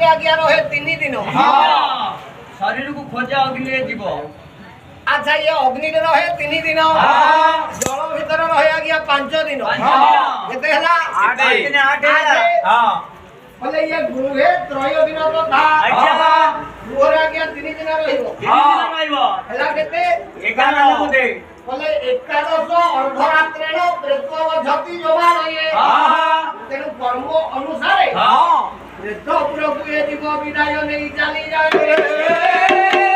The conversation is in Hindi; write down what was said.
आज्ञा रहे 3 दिन। शरीर को खोजा अग्नि जीव। अच्छा ये अग्नि रहे 3 दिन, जल भीतर रहे आज्ञा 5 दिन। केते हला 8 दिन। बोले ये गृहे त्रय दिन तो था। गृह आज्ञा 3 दिन रहिबो। हला केते 11 बोले बोले 11 अर्धरात्रेण प्रेत झति जोवा रहे। तेनु कर्म अनुसारे प्रेत पुरକୁ ये जीव विदाय नहीं चली जाए।